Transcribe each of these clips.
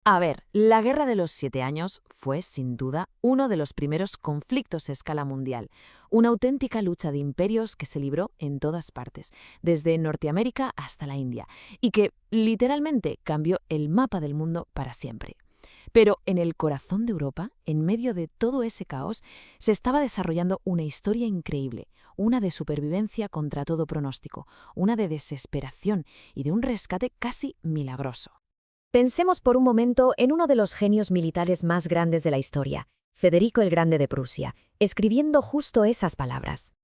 A ver, la Guerra de los Siete Años fue, sin duda, uno de los primeros conflictos a escala mundial, una auténtica lucha de imperios que se libró en todas partes, desde Norteamérica hasta la India, y que, literalmente, cambió el mapa del mundo para siempre. Pero en el corazón de Europa, en medio de todo ese caos, se estaba desarrollando una historia increíble, una de supervivencia contra todo pronóstico, una de desesperación y de un rescate casi milagroso. Pensemos por un momento en uno de los genios militares más grandes de la historia, Federico el Grande de Prusia, escribiendo justo esas palabras.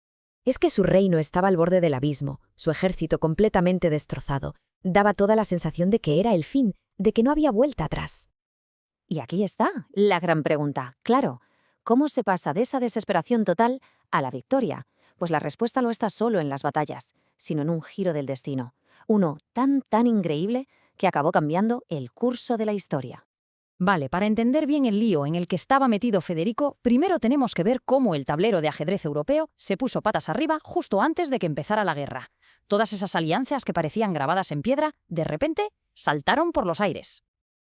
Es que su reino estaba al borde del abismo, su ejército completamente destrozado, daba toda la sensación de que era el fin, de que no había vuelta atrás. Y aquí está la gran pregunta, claro, ¿cómo se pasa de esa desesperación total a la victoria? Pues la respuesta no está solo en las batallas, sino en un giro del destino, uno tan increíble que acabó cambiando el curso de la historia. Vale, para entender bien el lío en el que estaba metido Federico, primero tenemos que ver cómo el tablero de ajedrez europeo se puso patas arriba justo antes de que empezara la guerra. Todas esas alianzas que parecían grabadas en piedra, de repente, saltaron por los aires.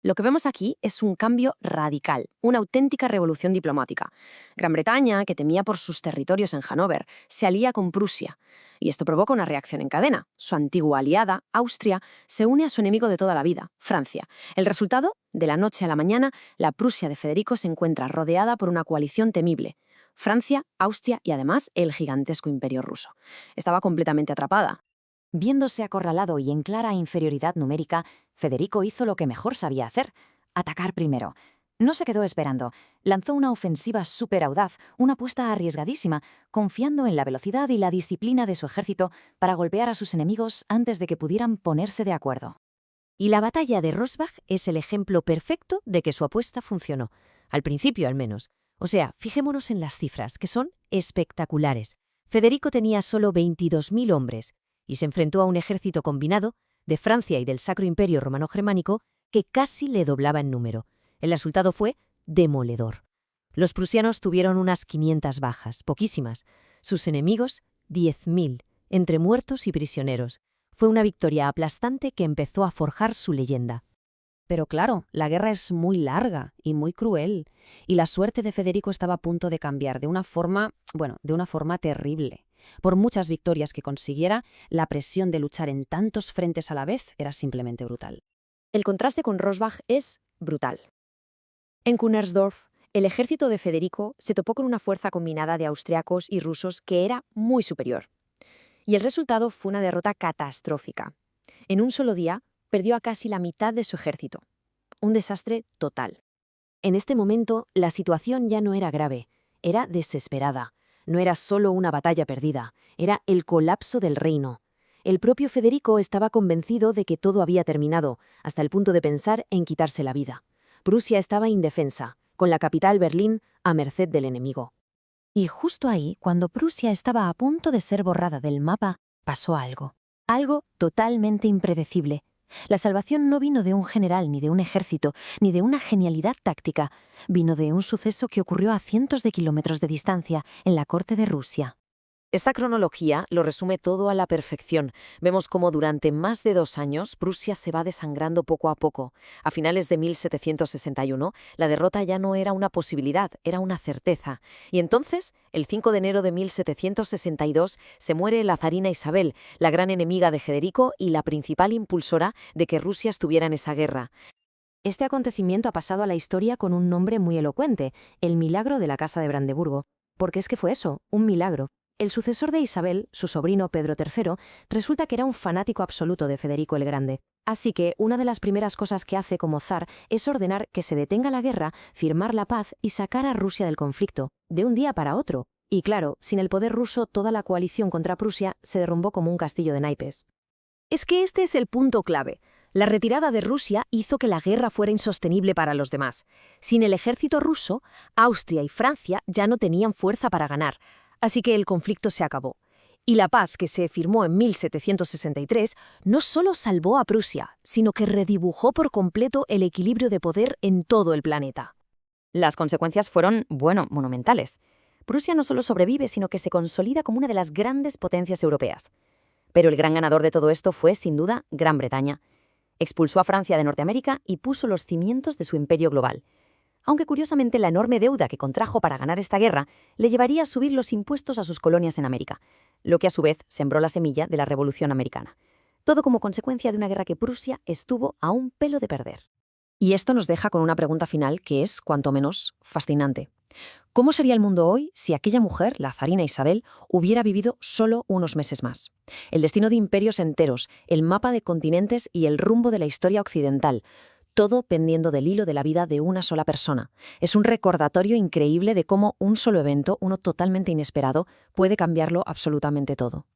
Lo que vemos aquí es un cambio radical, una auténtica revolución diplomática. Gran Bretaña, que temía por sus territorios en Hannover, se alía con Prusia. Y esto provoca una reacción en cadena. Su antigua aliada, Austria, se une a su enemigo de toda la vida, Francia. El resultado, de la noche a la mañana, la Prusia de Federico se encuentra rodeada por una coalición temible. Francia, Austria y además el gigantesco imperio ruso. Estaba completamente atrapada. Viéndose acorralado y en clara inferioridad numérica, Federico hizo lo que mejor sabía hacer: atacar primero. No se quedó esperando. Lanzó una ofensiva súper audaz, una apuesta arriesgadísima, confiando en la velocidad y la disciplina de su ejército para golpear a sus enemigos antes de que pudieran ponerse de acuerdo. Y la batalla de Rosbach es el ejemplo perfecto de que su apuesta funcionó, al principio al menos. O sea, fijémonos en las cifras, que son espectaculares. Federico tenía solo 22.000 hombres y se enfrentó a un ejército combinado de Francia y del Sacro Imperio Romano-Germánico que casi le doblaba en número. El resultado fue demoledor. Los prusianos tuvieron unas 500 bajas, poquísimas. Sus enemigos, 10.000, entre muertos y prisioneros. Fue una victoria aplastante que empezó a forjar su leyenda. Pero claro, la guerra es muy larga y muy cruel, y la suerte de Federico estaba a punto de cambiar de una forma terrible. Por muchas victorias que consiguiera, la presión de luchar en tantos frentes a la vez era simplemente brutal. El contraste con Rosbach es brutal. En Kunnersdorf, el ejército de Federico se topó con una fuerza combinada de austriacos y rusos que era muy superior. Y el resultado fue una derrota catastrófica. En un solo día, perdió a casi la mitad de su ejército. Un desastre total. En este momento, la situación ya no era grave, era desesperada. No era solo una batalla perdida, era el colapso del reino. El propio Federico estaba convencido de que todo había terminado, hasta el punto de pensar en quitarse la vida. Prusia estaba indefensa, con la capital Berlín a merced del enemigo. Y justo ahí, cuando Prusia estaba a punto de ser borrada del mapa, pasó algo. Algo totalmente impredecible. La salvación no vino de un general, ni de un ejército, ni de una genialidad táctica. Vino de un suceso que ocurrió a cientos de kilómetros de distancia, en la corte de Rusia. Esta cronología lo resume todo a la perfección. Vemos cómo durante más de 2 años Prusia se va desangrando poco a poco. A finales de 1761, la derrota ya no era una posibilidad, era una certeza. Y entonces, el 5 de enero de 1762, se muere la zarina Isabel, la gran enemiga de Federico y la principal impulsora de que Rusia estuviera en esa guerra. Este acontecimiento ha pasado a la historia con un nombre muy elocuente: el milagro de la Casa de Brandeburgo. Porque es que fue eso, un milagro. El sucesor de Isabel, su sobrino Pedro III, resulta que era un fanático absoluto de Federico el Grande. Así que una de las primeras cosas que hace como zar es ordenar que se detenga la guerra, firmar la paz y sacar a Rusia del conflicto, de un día para otro. Y claro, sin el poder ruso, toda la coalición contra Prusia se derrumbó como un castillo de naipes. Es que este es el punto clave. La retirada de Rusia hizo que la guerra fuera insostenible para los demás. Sin el ejército ruso, Austria y Francia ya no tenían fuerza para ganar. Así que el conflicto se acabó. Y la paz que se firmó en 1763 no solo salvó a Prusia, sino que redibujó por completo el equilibrio de poder en todo el planeta. Las consecuencias fueron, monumentales. Prusia no solo sobrevive, sino que se consolida como una de las grandes potencias europeas. Pero el gran ganador de todo esto fue, sin duda, Gran Bretaña. Expulsó a Francia de Norteamérica y puso los cimientos de su imperio global. Aunque curiosamente la enorme deuda que contrajo para ganar esta guerra le llevaría a subir los impuestos a sus colonias en América, lo que a su vez sembró la semilla de la Revolución Americana. Todo como consecuencia de una guerra que Prusia estuvo a un pelo de perder. Y esto nos deja con una pregunta final que es, cuanto menos, fascinante. ¿Cómo sería el mundo hoy si aquella mujer, la zarina Isabel, hubiera vivido solo unos meses más? El destino de imperios enteros, el mapa de continentes y el rumbo de la historia occidental, todo pendiendo del hilo de la vida de una sola persona. Es un recordatorio increíble de cómo un solo evento, uno totalmente inesperado, puede cambiarlo absolutamente todo.